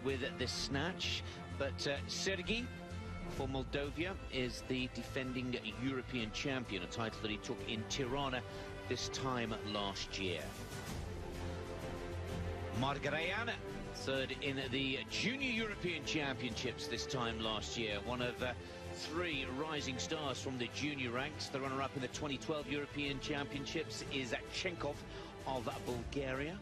with the snatch, but Sergei for Moldova is the defending European champion, a title that he took in Tirana this time last year. Margarian, third in the Junior European Championships this time last year, one of three rising stars from the junior ranks. The runner-up in the 2012 European Championships is Chenkov of Bulgaria.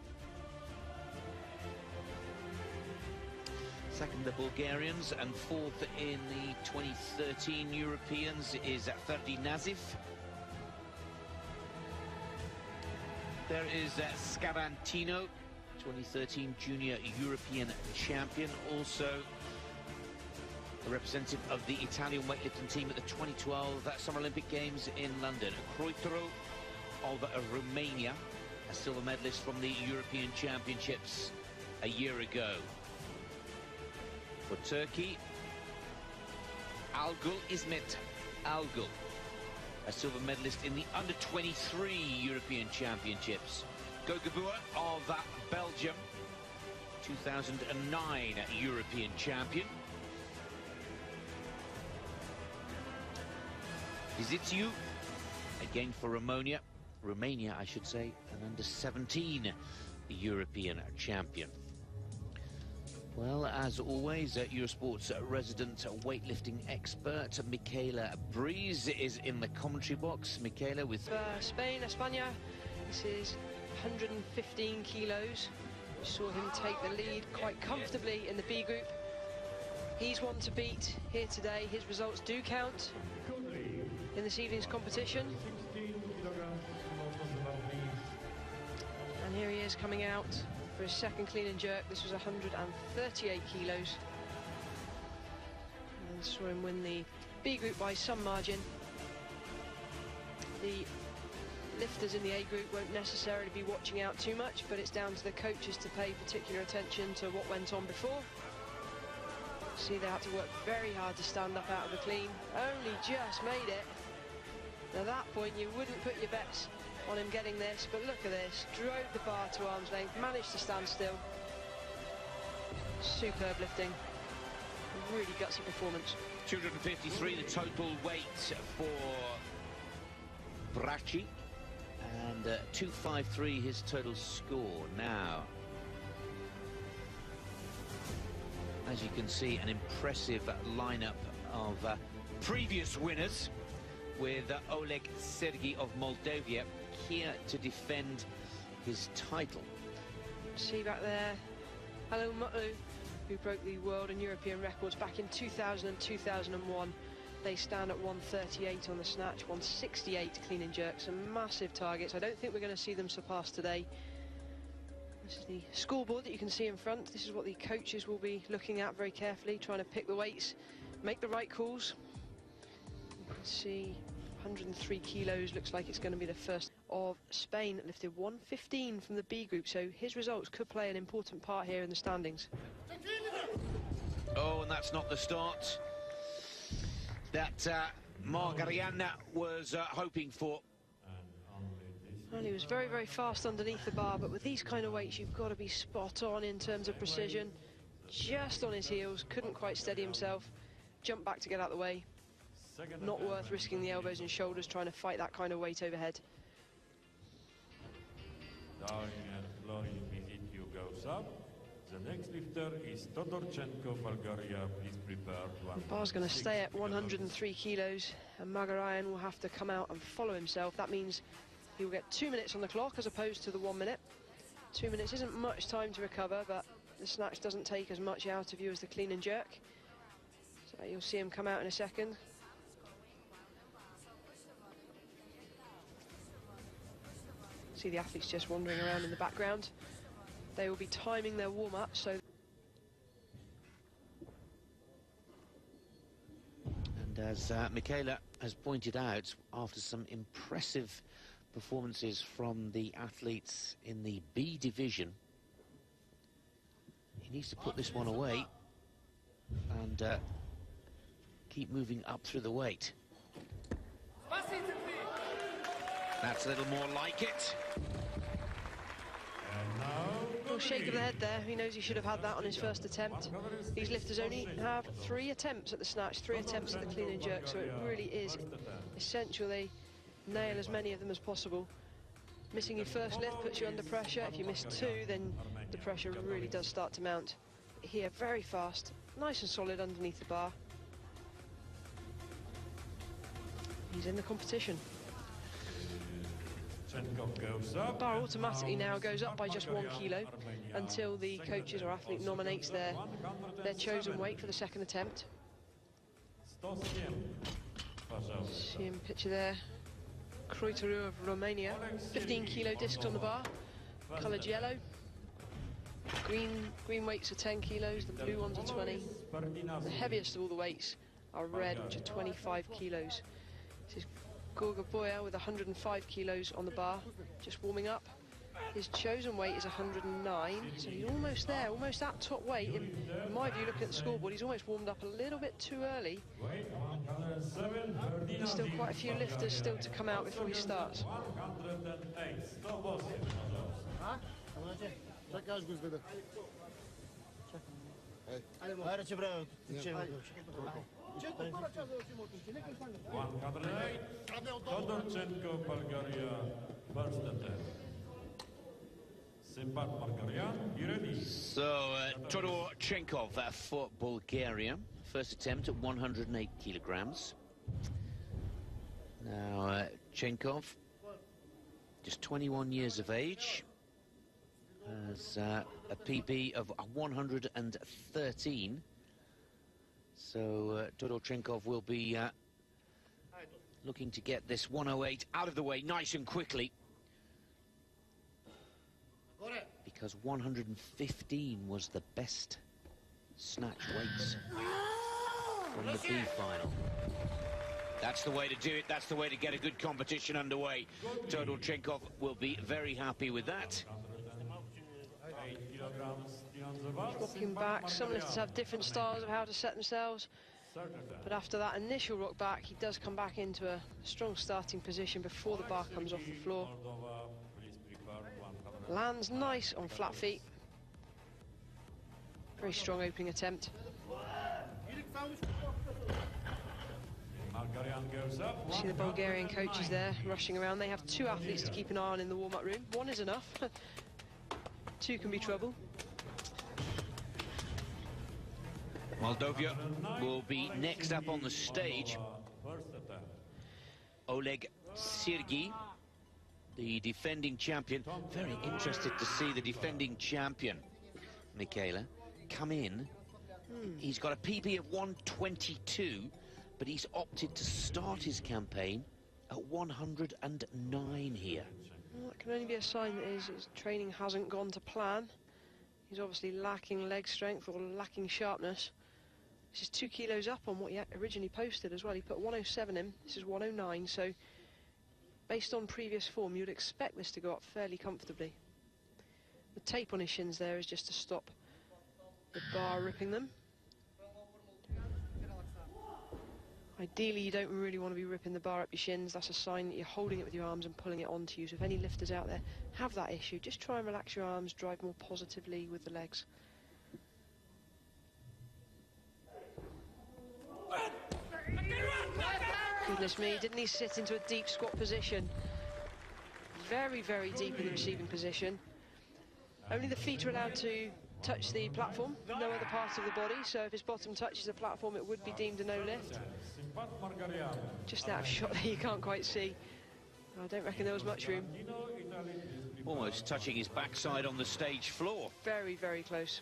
Second, the Bulgarians, and fourth in the 2013 Europeans is Ferdi Nazif. There is Scarantino, 2013 Junior European Champion, also a representative of the Italian weightlifting team at the 2012 Summer Olympic Games in London. Croitero of Romania, a silver medalist from the European Championships a year ago. For Turkey, Algül İsmet Algül, a silver medalist in the under-23 European Championships. Gogabua of Belgium, 2009 European champion. Vizitiu, again for Romania, I should say, an under-17 European champion. Well, as always, Eurosport's resident weightlifting expert, Michaela Breeze, is in the commentary box. Michaela with... Spain, España, this is 115 kilos. We saw him take the lead quite comfortably in the B group. He's one to beat here today. His results do count in this evening's competition. And here he is coming out for his second clean and jerk. This was 138 kilos. And saw him win the B group by some margin. The lifters in the A group won't necessarily be watching out too much, but it's down to the coaches to pay particular attention to what went on before. See, they had to work very hard to stand up out of the clean. Only just made it. Now, at that point, you wouldn't put your bets on him getting this, but look at this. Drove the bar to arm's length, managed to stand still. Superb lifting. Really gutsy performance. 253 the total weight for Bracci, and 253 his total score. Now, as you can see, an impressive lineup of previous winners, with Oleg Sergei of Moldova here to defend his title. See back there, Halil Mutlu, who broke the world and European records back in 2000 and 2001. They stand at 138 on the snatch, 168 clean and jerk. Some massive targets. I don't think we're going to see them surpassed today. This is the scoreboard that you can see in front. This is what the coaches will be looking at very carefully, trying to pick the weights, make the right calls. You can see 103 kilos, looks like it's going to be the first of Spain, that lifted 115 from the B group, so his results could play an important part here in the standings. Oh, and that's not the start that Margarian was hoping for. Well, he was very, very fast underneath the bar, but with these kind of weights, you've got to be spot on in terms of precision. Just on his heels, couldn't quite steady himself, jumped back to get out of the way. Not worth risking the elbows and shoulders trying to fight that kind of weight overhead. Down and slowly Vizitiu goes up. The next lifter is Todorchenko, Bulgaria. Please prepare. The bar's going to stay at 103 kilos, and Margarian will have to come out and follow himself. That means he will get 2 minutes on the clock as opposed to the 1 minute. 2 minutes isn't much time to recover, but the snatch doesn't take as much out of you as the clean and jerk. So you'll see him come out in a second. See the athletes just wandering around in the background. They will be timing their warm-up, so... And as Michaela has pointed out, after some impressive performances from the athletes in the B division, he needs to put this one away and keep moving up through the weight. That's a little more like it. And now, We'll shake of the head there. He knows he should have had that on his first attempt. These lifters only have 3 attempts at the snatch, 3 attempts at the clean and jerk, so it really is essential they nail as many of them as possible. Missing your first lift puts you under pressure. If you miss 2, then the pressure really does start to mount. Here, very fast, nice and solid underneath the bar. He's in the competition. The bar automatically now goes up by just 1 kilo until the coaches or athlete nominates their chosen weight for the second attempt. See him picture there. Croitoru of Romania. 15 kilo discs on the bar, coloured yellow. Green weights are 10 kilos, the blue ones are 20. The heaviest of all the weights are red, which are 25 kilos. This is Gorga Boya with 105 kilos on the bar, just warming up. His chosen weight is 109, so he's almost there, almost at top weight. In my view, looking at the scoreboard, he's almost warmed up a little bit too early. There's still quite a few lifters still to come out before he starts. So, Todorchenkov for Bulgaria. First attempt at 108 kilograms. Now, Chenkov, just 21 years of age, has a PB of 113. So, Todorchenkov will be looking to get this 108 out of the way nice and quickly, because 115 was the best snatch weights from the B final. That's the way to do it. That's the way to get a good competition underway. Todorchenkov will be very happy with that. Rocking back, some lifters have different styles of how to set themselves, but after that initial rock back, he does come back into a strong starting position before the bar comes off the floor. Lands nice on flat feet. Very strong opening attempt. See the Bulgarian coaches there rushing around. They have 2 athletes to keep an eye on in the warm-up room. 1 is enough. 2 can be trouble. Moldova will be next up on the stage. Oleg Sergey, the defending champion. Very interested to see the defending champion, Michaela, come in. He's got a PB of 122, but he's opted to start his campaign at 109 here. Well, that can only be a sign that his training hasn't gone to plan. He's obviously lacking leg strength or lacking sharpness. This is 2 kilos up on what he originally posted as well. He put 107 in, this is 109, so based on previous form, you'd expect this to go up fairly comfortably. The tape on his shins there is just to stop the bar ripping them. Ideally, you don't really want to be ripping the bar up your shins. That's a sign that you're holding it with your arms and pulling it onto you. So if any lifters out there have that issue, just try and relax your arms, drive more positively with the legs. Goodness me, didn't he sit into a deep squat position? Very, very deep in the receiving position. Only the feet are allowed to touch the platform, no other part of the body, so if his bottom touches the platform, it would be deemed a no lift. Just out of shot there, you can't quite see. I don't reckon there was much room. Almost touching his backside on the stage floor. Very, very close.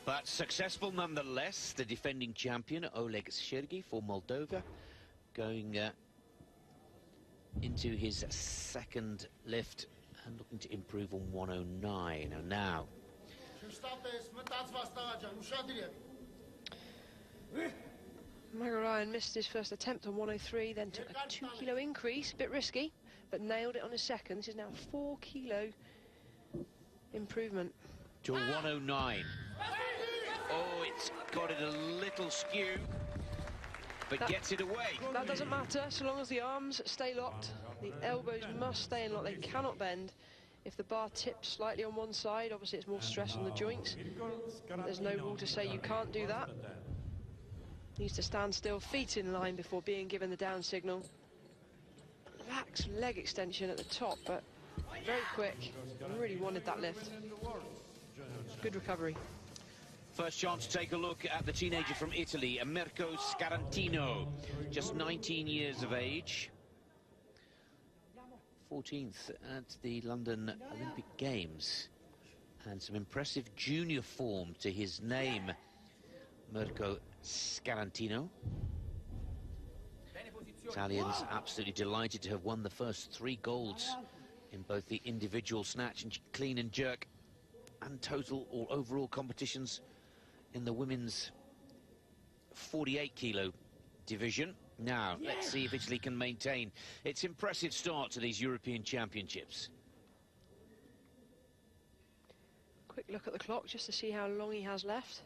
But successful nonetheless, the defending champion, Oleg Sergey for Moldova, going into his second lift and looking to improve on 109. And now, Magarayan missed his first attempt on 103, then took a 2 kilo increase, a bit risky, but nailed it on his second. This is now 4 kilo improvement. To 109. Oh, it's got it a little skew, but gets it away. That doesn't matter, so long as the arms stay locked. The elbows must stay in lock, they cannot bend. If the bar tips slightly on one side, obviously it's more stress on the joints. There's no rule to say you can't do that. Needs to stand still, feet in line before being given the down signal. Relaxed leg extension at the top, but very quick. I really wanted that lift. Good recovery. First chance to take a look at the teenager from Italy, Mirko Scarantino, just 19 years of age. 14th at the London Olympic Games, and some impressive junior form to his name, Mirko Scarantino. Italians absolutely delighted to have won the first 3 golds in both the individual snatch and clean and jerk and total or overall competitions in the women's 48 kilo division. Now, let's see if Italy can maintain its impressive start to these European Championships. Quick look at the clock just to see how long he has left.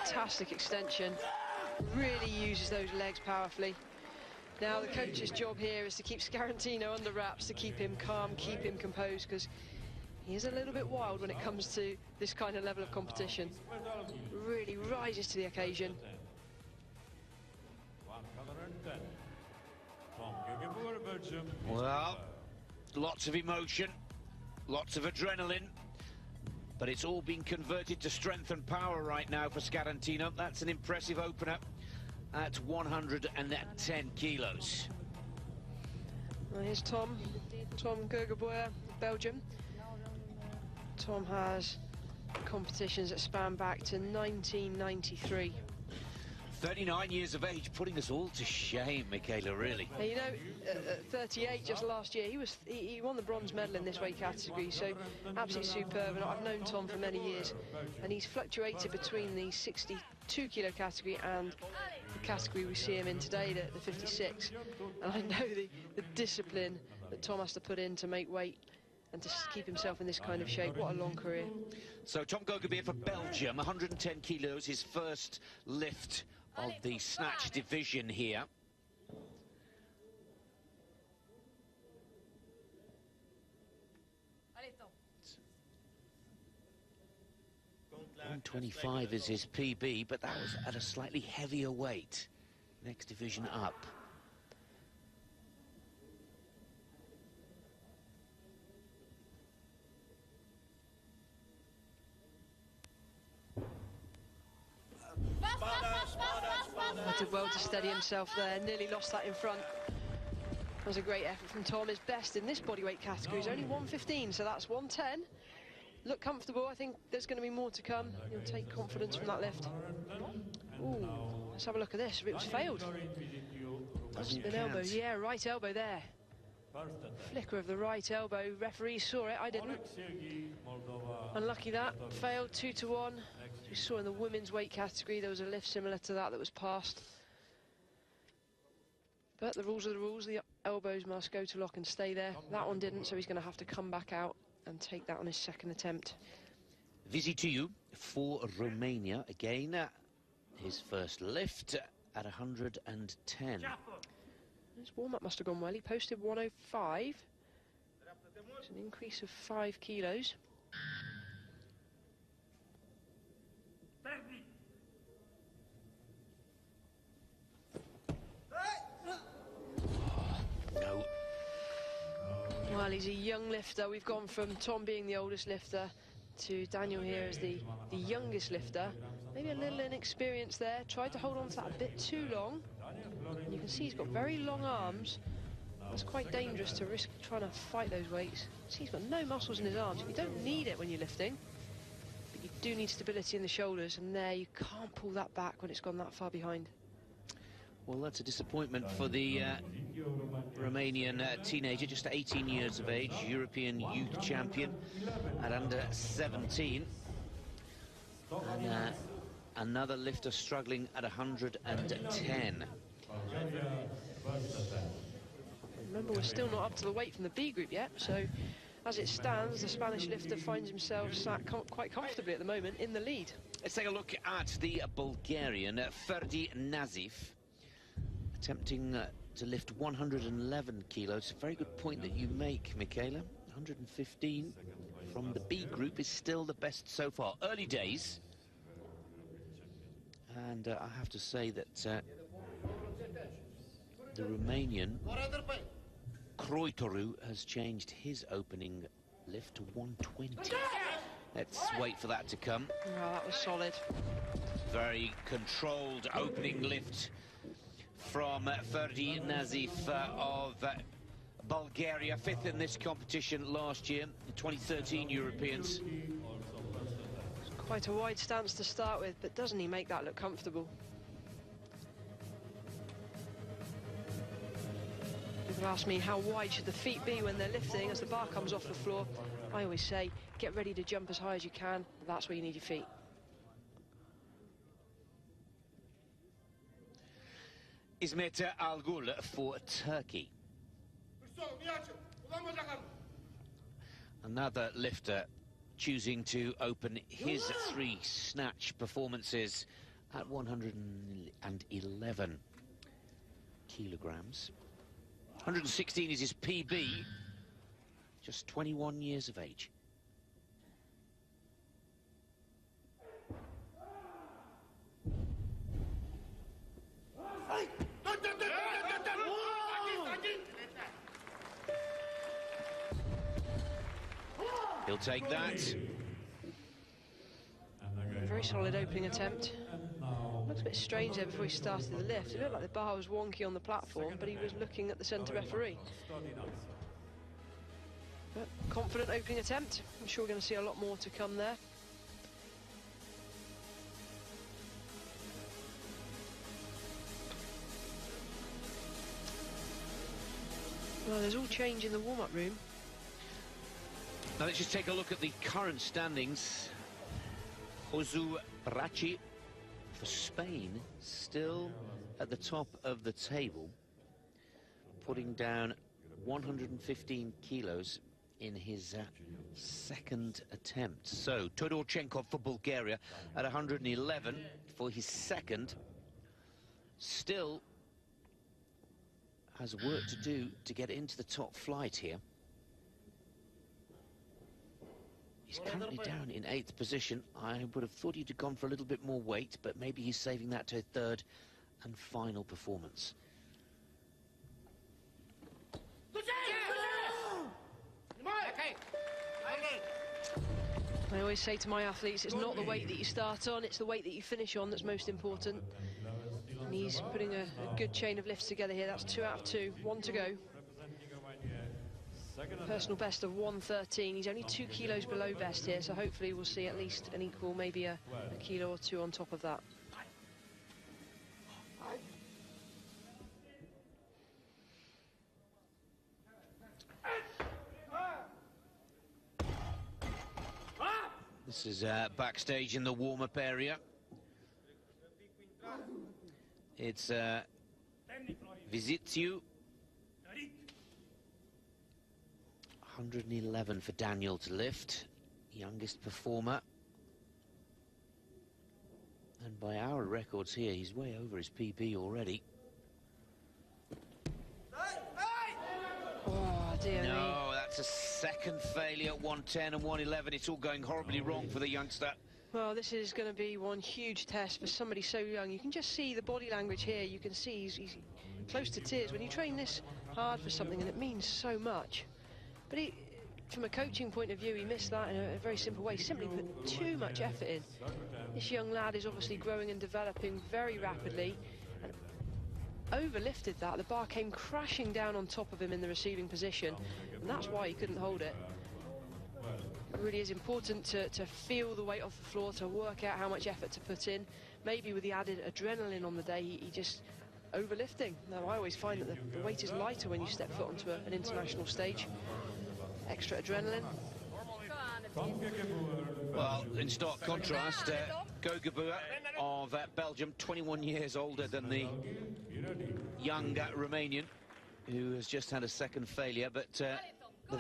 Fantastic extension. Really uses those legs powerfully. Now, the coach's job here is to keep Scarantino under wraps, to keep him calm, keep him composed, because he is a little bit wild when it comes to this kind of level of competition. Really rises to the occasion. Well, lots of emotion, lots of adrenaline, but it's all been converted to strength and power right now for Scarantino. That's an impressive opener at 110 kilos. Well, here's Tom Gergerboer, Belgium. Tom has competitions that span back to 1993. 39 years of age, putting us all to shame, Michaela, really. Now, you know, at 38 just last year, he won the bronze medal in this weight category, so absolutely superb. And I've known Tom for many years, and he's fluctuated between the 62 kilo category and the category we see him in today, the 56. And I know the discipline that Tom has to put in to make weight and to keep himself in this kind of shape. What a long career. So Tom Gergerboer for Belgium, 110 kilos, his first lift of the snatch division here. .125 is his PB, but that was at a slightly heavier weight. Next division up. Did well to steady himself there, nearly lost that in front. That was a great effort from Tom. His best in this bodyweight category is only 115, so that's 110. Look comfortable. I think there's going to be more to come. He'll take confidence from that lift. Ooh, let's have a look at this. It was failed. Hasn't been elbow. Yeah, right elbow there. Flicker of the right elbow. Referee saw it. I didn't. Unlucky that. Failed 2-1. We saw in the women's weight category there was a lift similar to that was passed. But the rules are the rules. The elbows must go to lock and stay there. That one didn't, so he's going to have to come back out and take that on his second attempt. Vizitiu for Romania again. His first lift at 110. His warm-up must have gone well. He posted 105. It's an increase of 5 kilos. No. Well, he's a young lifter. We've gone from Tom being the oldest lifter to Daniel here as the youngest lifter. Maybe a little inexperience there. Tried to hold on to that a bit too long. And you can see he's got very long arms. That's quite dangerous to risk trying to fight those weights. See, he's got no muscles in his arms. You don't need it when you're lifting, but you do need stability in the shoulders, and there you can't pull that back when it's gone that far behind. Well, that's a disappointment for the Romanian teenager, just 18 years of age, European youth champion at under 17. And another lifter struggling at 110. Remember, we're still not up to the weight from the B group yet, so as it stands, the Spanish lifter finds himself sat quite comfortably at the moment in the lead. Let's take a look at the Bulgarian, Ferdi Nazif, attempting to lift 111 kilos. A very good point that you make, Michaela. 115 from the B group is still the best so far. Early days. And I have to say that the Romanian Croitoru has changed his opening lift to 120. Let's wait for that to come. Oh, that was solid. Very controlled opening lift from Ferdi Nazif of Bulgaria, 5th in this competition last year, the 2013 Europeans. It's quite a wide stance to start with, but doesn't he make that look comfortable? People ask me how wide should the feet be when they're lifting as the bar comes off the floor. I always say, get ready to jump as high as you can. That's where you need your feet. Ismet Algul for Turkey. Another lifter choosing to open his 3 snatch performances at 111 kilograms. 116 is his PB, just 21 years of age. He'll take that. Very solid opening attempt. Looks a bit strange there before he started the lift. It looked like the bar was wonky on the platform, but he was looking at the centre referee. But confident opening attempt. I'm sure we're going to see a lot more to come there. Well, there's all change in the warm-up room. Now let's just take a look at the current standings. Ozu Rachi for Spain still at the top of the table, putting down 115 kilos in his second attempt. So Todorchenkov for Bulgaria at 111 for his second. Still has work to do to get into the top flight here. He's currently down in 8th position. I would have thought he'd have gone for a little bit more weight, but maybe he's saving that to a third and final performance. I always say to my athletes, it's not the weight that you start on, it's the weight that you finish on that's most important. And he's putting a good chain of lifts together here. That's 2 out of 2, 1 to go. Personal best of 113. He's only 2 kilos below best here, so hopefully we'll see at least an equal, maybe a kilo or 2 on top of that. This is backstage in the warm-up area. It's Vizitiu. 111 for Daniel to lift, youngest performer. And by our records here, he's way over his PB already. Oh, dear me. No, that's a second failure at 110 and 111. It's all going horribly wrong for the youngster. Well, this is going to be one huge test for somebody so young. You can just see the body language here. You can see he's close to tears. When you train this hard for something, and it means so much. But from a coaching point of view, he missed that in a very simple way. He simply put too much effort in. This young lad is obviously growing and developing very rapidly, and overlifted that. The bar came crashing down on top of him in the receiving position, and that's why he couldn't hold it. It really is important to feel the weight off the floor, to work out how much effort to put in. Maybe with the added adrenaline on the day, he just overlifting. Now, I always find that the weight is lighter when you step foot onto an international stage. Extra adrenaline. Well, in stark contrast, Gogabua of Belgium, 21 years older than the young Romanian, who has just had a second failure, but the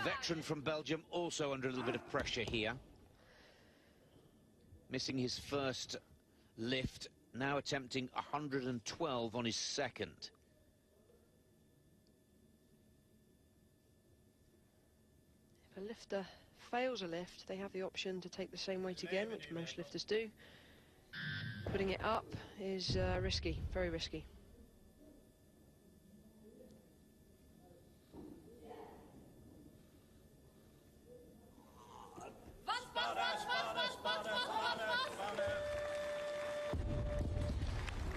veteran from Belgium also under a little bit of pressure here. Missing his first lift, now attempting 112 on his second. a lifter fails a lift, they have the option to take the same weight again, which most lifters do. Putting it up is risky, very risky.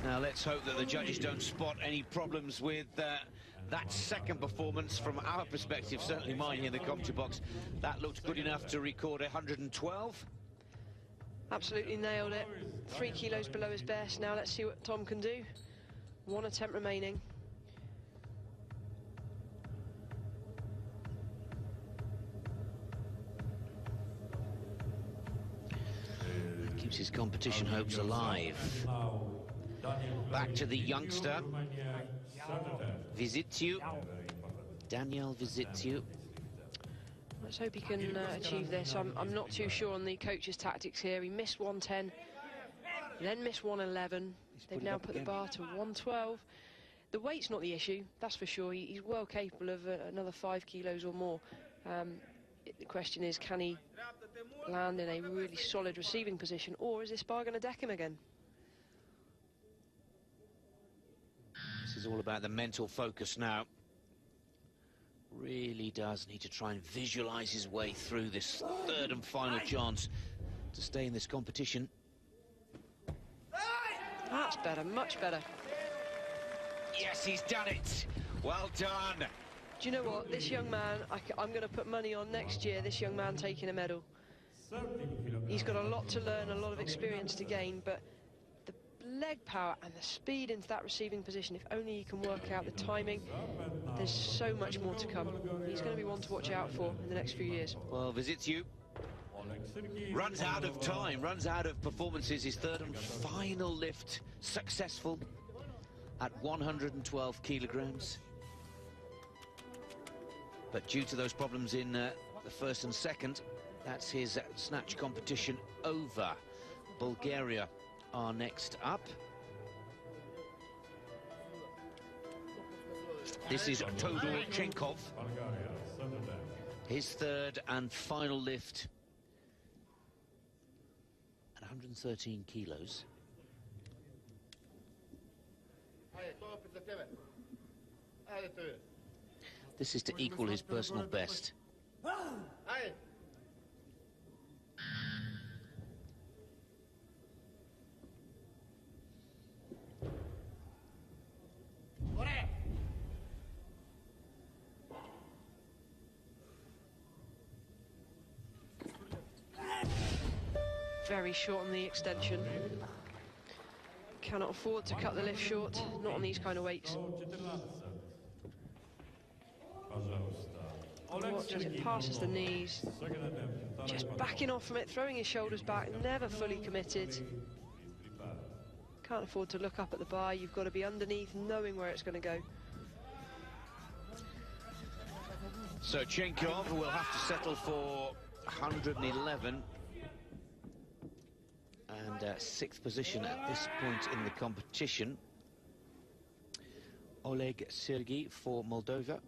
Now let's hope that the judges don't spot any problems with that second performance. From our perspective, certainly mine here in the commentary box, that looked good enough to record 112. Absolutely nailed it. 3 kilos below his best. Now let's see what Tom can do. 1 attempt remaining. Keeps his competition hopes alive. Back to the youngster, Vizitiu, Daniel Vizitiu. Let's hope he can achieve this. I'm not too sure on the coach's tactics here. He missed 110, then missed 111. They've now put the bar to 112. The weight's not the issue, that's for sure. He's well capable of another 5 kilos or more. The question is, can he land in a really solid receiving position, or is this bar going to deck him again? This is all about the mental focus now. Really does need to try and visualize his way through this third and final chance to stay in this competition. That's better, much better. Yes, he's done it. Well done. Do you know what? This young man, I'm going to put money on next year, this young man taking a medal. He's got a lot to learn, a lot of experience to gain, but the leg power and the speed into that receiving position, if only he can work out the timing, there's so much more to come. He's going to be one to watch out for in the next few years. Well, Vizitiu runs out of time, runs out of performances. His third and final lift successful at 112 kilograms. But due to those problems in the first and second, that's his snatch competition over. Bulgaria are next up. This is Todor Chenkov. His third and final lift at 113 kilos. This is to equal his personal best. Very short on the extension. Cannot afford to cut the lift short, not on these kind of weights. Watch as it passes the knees, just backing off from it, throwing his shoulders back, never fully committed. Can't afford to look up at the bar, you've got to be underneath, knowing where it's going to go. So Chenkov will have to settle for 111 and 6th position at this point in the competition. Oleg Sergey for Moldova.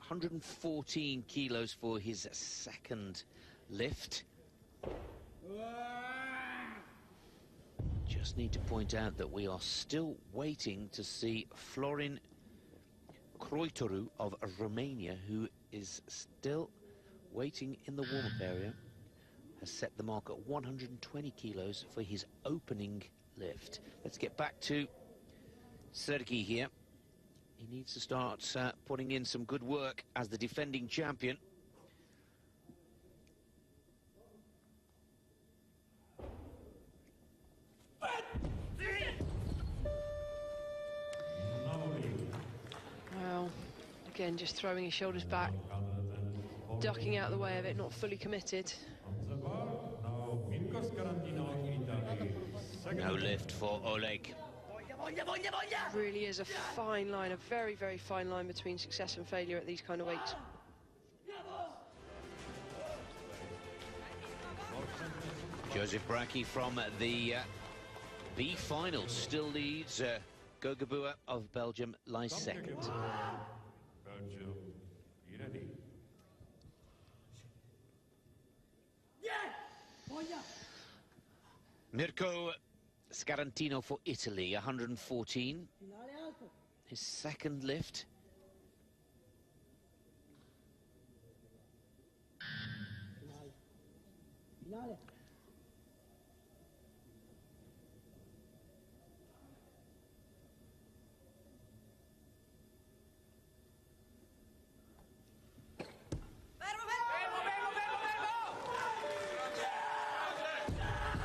114 kilos for his second lift. Just need to point out that we are still waiting to see Florin Croitoru of Romania, who is still waiting in the warm-up area, has set the mark at 120 kilos for his opening lift. Let's get back to Sergey here. He needs to start putting in some good work as the defending champion. Well, again, just throwing his shoulders back, ducking out of the way of it, not fully committed. No lift for Oleg. Really is a fine line, a very, very fine line between success and failure at these kind of weights. Joseph Bracchi from the B final still leads. Gogabua of Belgium lies second. Belgium, be ready. Mirko Scarantino for Italy, 114. His second lift.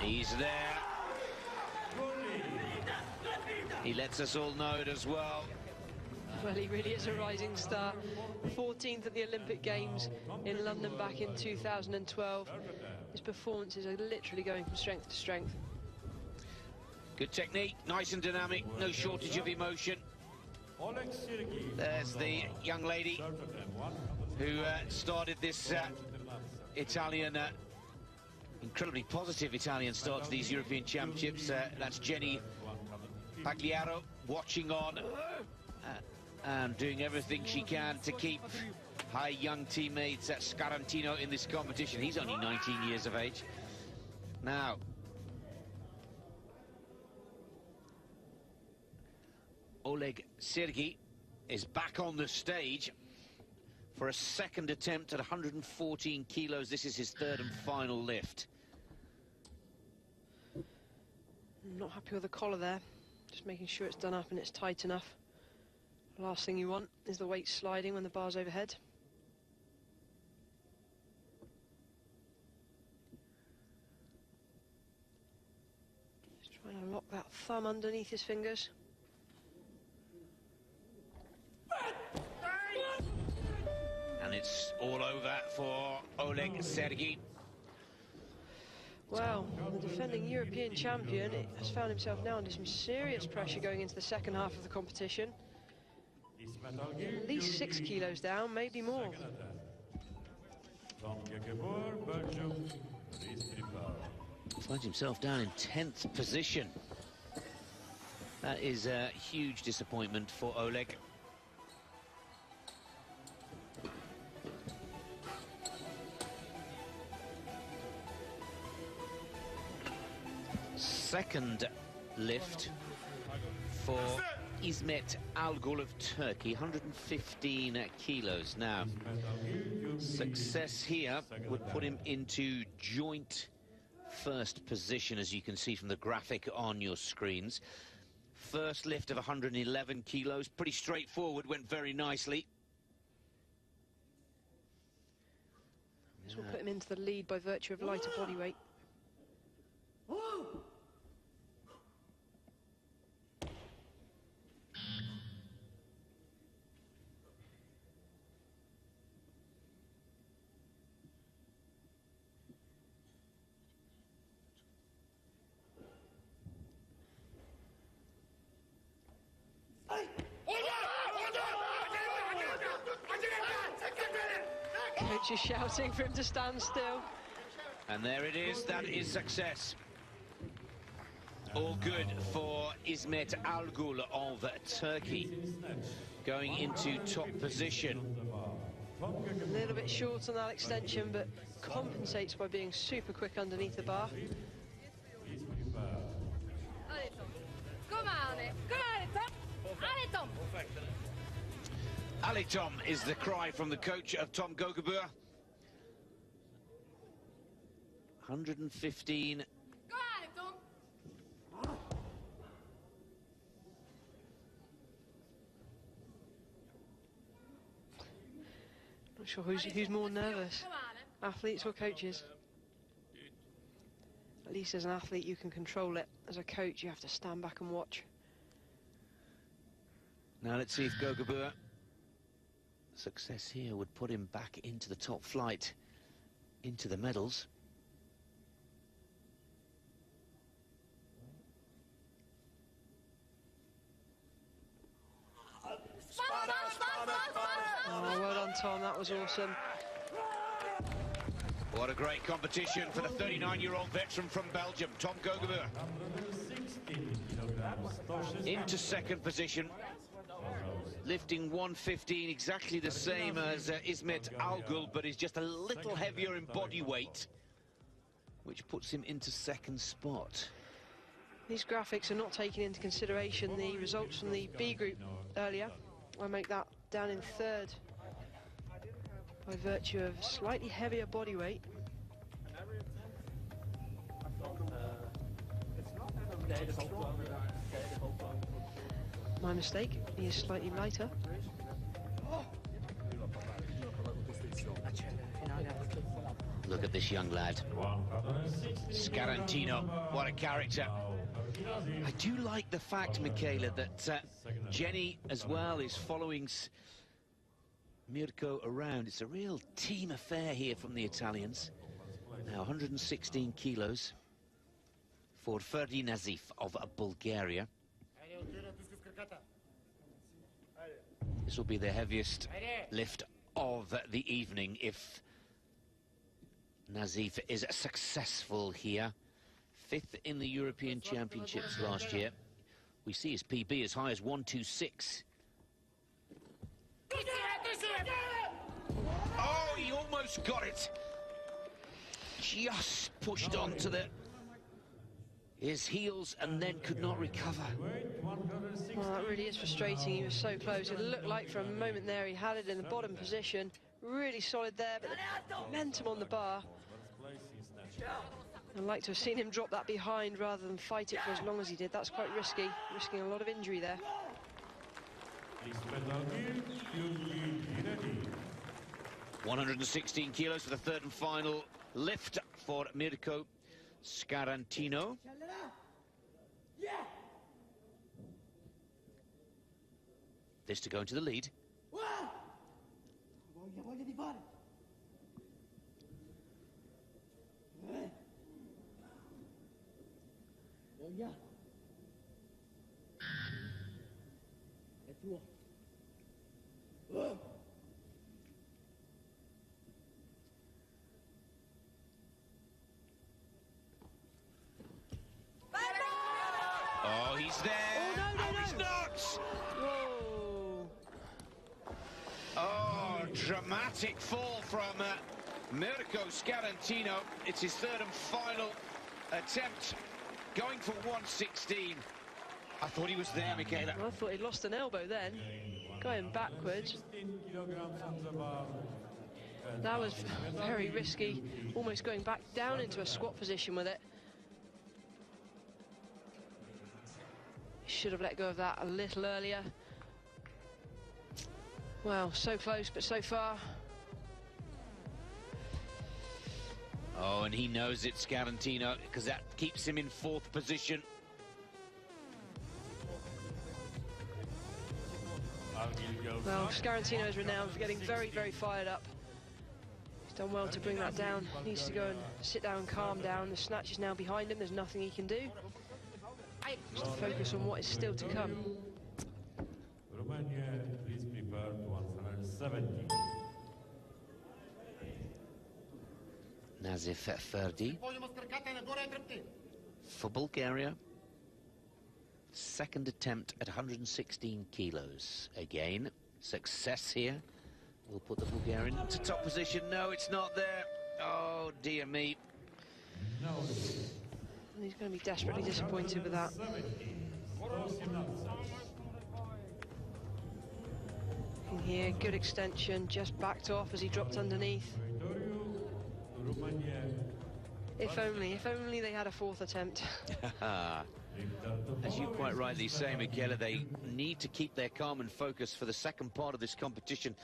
He's there. He lets us all know it as well. Well, he really is a rising star. 14th at the Olympic Games in London back in 2012. His performances are literally going from strength to strength. Good technique, nice and dynamic, no shortage of emotion. There's the young lady who started this Italian, incredibly positive Italian start to these European Championships. That's Jenny Pagliaro watching on and doing everything she can to keep her young teammates Scarantino in this competition. He's only 19 years of age. Now, Oleg Sergey is back on the stage for a second attempt at 114 kilos. This is his third and final lift. Not happy with the collar there. Just making sure it's done up and it's tight enough. Last thing you want is the weight sliding when the bar's overhead. Just trying to lock that thumb underneath his fingers. And it's all over for Oleg Sergey. Well, the defending European champion has found himself now under some serious pressure going into the second half of the competition. At least 6 kilos down, maybe more. Finds himself down in 10th position. That is a huge disappointment for Oleg. Second lift for İsmet Algol of Turkey, 115 kilos. Now, success here would put him into joint first position, as you can see from the graphic on your screens. First lift of 111 kilos, pretty straightforward, went very nicely. This will put him into the lead by virtue of lighter body weight. Coach is shouting for him to stand still. And there it is, that is success. All good for İsmet Algol of Turkey, going into top position. A little bit short on that extension, but compensates by being super quick underneath the bar. Ali Tom is the cry from the coach of Tom Gogabur. 115. Not sure who's more nervous, athletes or coaches. At least as an athlete you can control it. As a coach you have to stand back and watch. Now let's see if Gogabur, success here would put him back into the top flight, into the medals. Oh, well done, Tom, that was awesome. What a great competition for the 39-year-old veteran from Belgium, Tom Gogabur. Into second position, lifting 115, exactly the same as İsmet Algol, but is just a little heavier in body weight, which puts him into second spot. These graphics are not taking into consideration the results from the B group earlier. I make that down in third by virtue of slightly heavier body weight. My mistake, he is slightly lighter. Look at this young lad. Scarantino, what a character. I do like the fact, Michaela, that Jenny as well is following Mirko around. It's a real team affair here from the Italians. Now 116 kilos for Ferdi Nazif of Bulgaria. This will be the heaviest lift of the evening if Nazif is successful here. 5th in the European Championships last year. We see his PB as high as 126. Oh, he almost got it. Just pushed onto his heels and then could not recover. Well, that really is frustrating. He was so close. It looked like for a moment there he had it in the bottom position. Really solid there, but the momentum on the bar. I'd like to have seen him drop that behind rather than fight it for as long as he did. That's quite risky, risking a lot of injury there. 116 kilos for the third and final lift for Mirko Scarantino. This to go into the lead. Oh, he's there. Oh, no, oh he's not. Whoa. Oh, dramatic fall from Mirko Scarantino. It's his third and final attempt, going for 116. I thought he was there, Michaela. I thought he lost an elbow then, going backwards. That was very risky, almost going back down into a squat position with it. Should have let go of that a little earlier. Well, so close, but so far. Oh, and he knows it's Scarantino, because that keeps him in 4th position. Well, Scarantino is renowned for getting very, very fired up. He's done well to bring that down. Needs to go and sit down and calm down. The snatch is now behind him. There's nothing he can do. Just to focus on what is still to come. Romania, please prepare to 170. Nazif Ferdi for Bulgaria. 2nd attempt at 116 kilos. Again, success here. We'll put the Bulgarian to top position. No, it's not there. Oh, dear me. He's going to be desperately disappointed with that. And here, good extension, just backed off as he dropped underneath. If only they had a 4th attempt. As you quite rightly say, Michaela, they need to keep their calm and focus for the second part of this competition,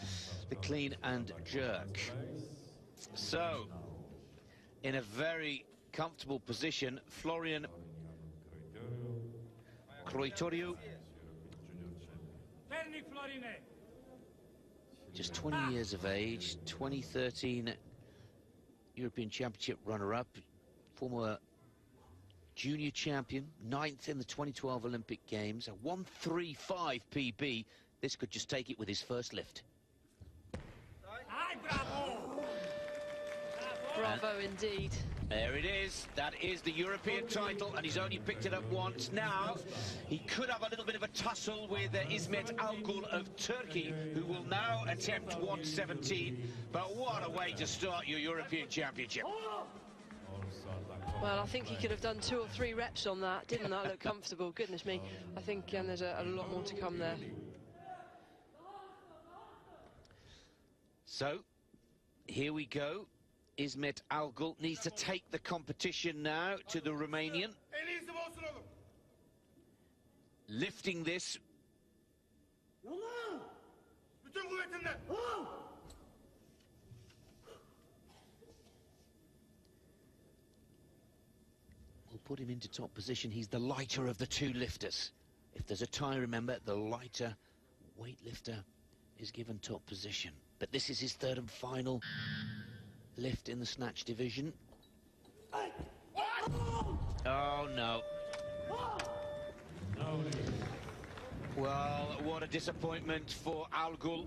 the clean and jerk. So, in a very comfortable position, Florian Croitorio, just 20 years of age, 2013 European Championship runner-up, former junior champion, 9th in the 2012 Olympic Games, a 135 PB. This could just take it with his first lift. Bravo indeed. There it is. That is the European title, and he's only picked it up once. Now, he could have a little bit of a tussle with Ismet Alkul of Turkey, who will now attempt 117. But what a way to start your European Championship. Well, I think he could have done 2 or 3 reps on that. Didn't that look comfortable? Goodness me. I think there's a lot more to come there. So, here we go. İsmet Algül needs to take the competition now to the Romanian. Lifting this. We'll put him into top position. He's the lighter of the 2 lifters. If there's a tie, remember, the lighter weightlifter is given top position. But this is his 3rd and final lift in the snatch division. Oh, no. Well, what a disappointment for Algül.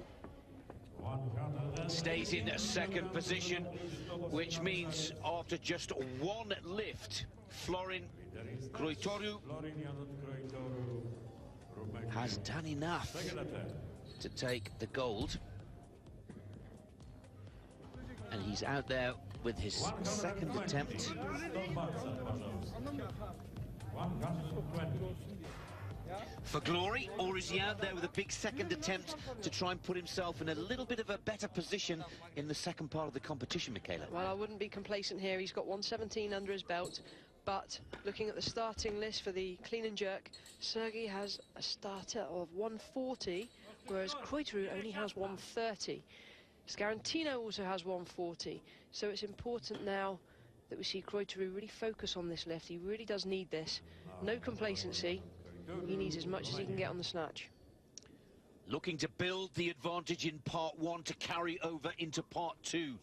Stays in 2nd position, which means after just 1 lift, Florin Croitoru has done enough to take the gold. And he's out there with his 2nd attempt. For glory, or is he out there with a big 2nd attempt to try and put himself in a little bit of a better position in the 2nd part of the competition, Michaela? Well, I wouldn't be complacent here. He's got 117 under his belt, but looking at the starting list for the clean and jerk, Sergei has a starter of 140, whereas Croitoru only has 130. Scarantino also has 140, so it's important now that we see Croitoru really focus on this lift. He really does need this. No complacency. He needs as much as he can get on the snatch. Looking to build the advantage in part 1 to carry over into part 2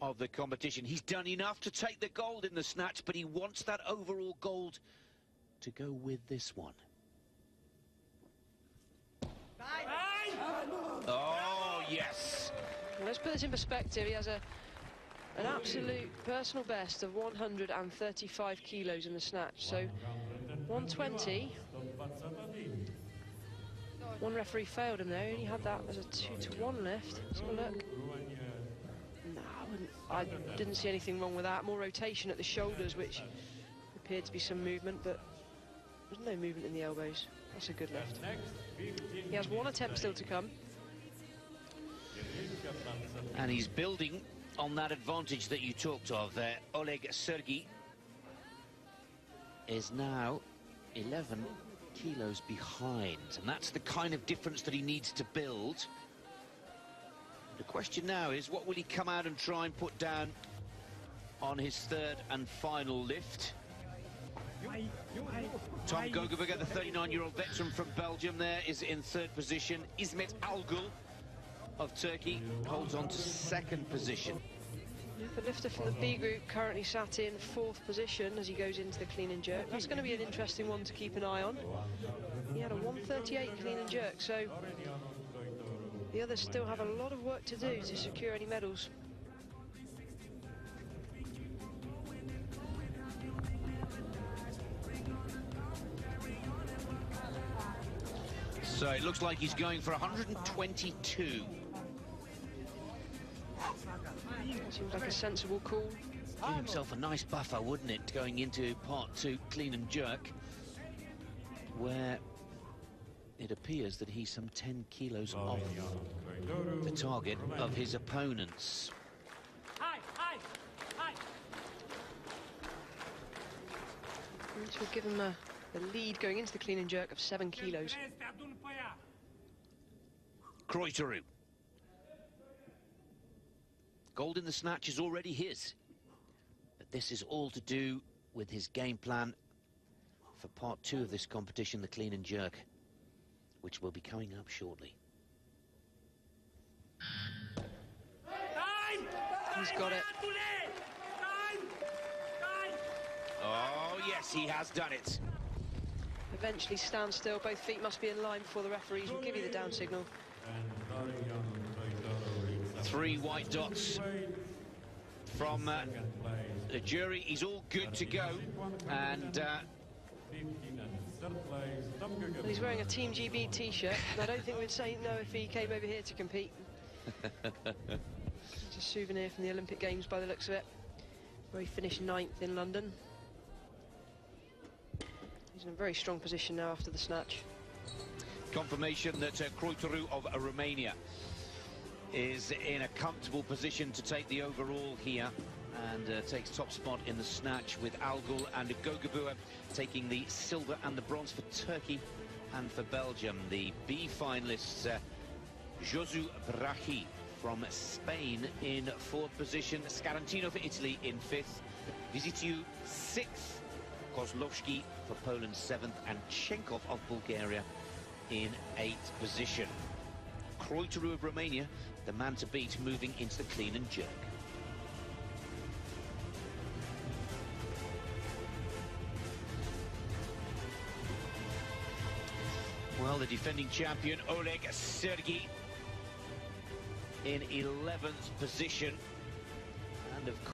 of the competition. He's done enough to take the gold in the snatch, but he wants that overall gold to go with this one. Oh, yes. Well, let's put this in perspective. He has an absolute personal best of 135 kilos in the snatch. So 120. One referee failed him there. He only had that as a 2-to-1 lift. Let's have a look. No, I didn't see anything wrong with that. More rotation at the shoulders, which appeared to be some movement, but there's no movement in the elbows. That's a good lift. He has 1 attempt still to come. And he's building on that advantage that you talked of there. Oleg Sergei is now 11 kilos behind, and that's the kind of difference that he needs to build. The question now is, what will he come out and try and put down on his 3rd and final lift? Tom Gogoberger, the 39-year-old veteran from Belgium, there is in 3rd position. İsmet Algül of Turkey holds on to 2nd position. The lifter from the B group currently sat in 4th position as he goes into the clean and jerk. That's going to be an interesting one to keep an eye on. He had a 138 clean and jerk, so the others still have a lot of work to do to secure any medals. So it looks like he's going for 122. Seems like a sensible call. Give himself a nice buffer, wouldn't it, going into part 2 clean and jerk, where it appears that he's some 10 kilos off the target of his opponents. Which will give him the lead going into the clean and jerk of 7 kilos. Croitoru. Gold in the snatch is already his. But this is all to do with his game plan for part 2 of this competition, the clean and jerk, which will be coming up shortly. He's got it. Oh, yes, he has done it. Eventually stand still. Both feet must be in line before the referees will give you the down signal. 3 white dots from the jury. He's all good to go. And well, he's wearing a Team GB t-shirt. I don't think we'd say no if he came over here to compete. It's a souvenir from the Olympic Games by the looks of it, where he finished 9th in London. He's in a very strong position now after the snatch. Confirmation that Croitoru of Romania is in a comfortable position to take the overall here, and takes top spot in the snatch, with Algul and Gogabua taking the silver and the bronze for Turkey and for Belgium. The B finalists, Josu Brahi from Spain in 4th position, Scarantino for Italy in 5th, Vizitiu 6th, Kozlovski for Poland 7th, and Chenkov of Bulgaria in 8th position. Croitoru of Romania, the man to beat, moving into the clean and jerk. Well, the defending champion Oleg Sergey in 11th position, and of course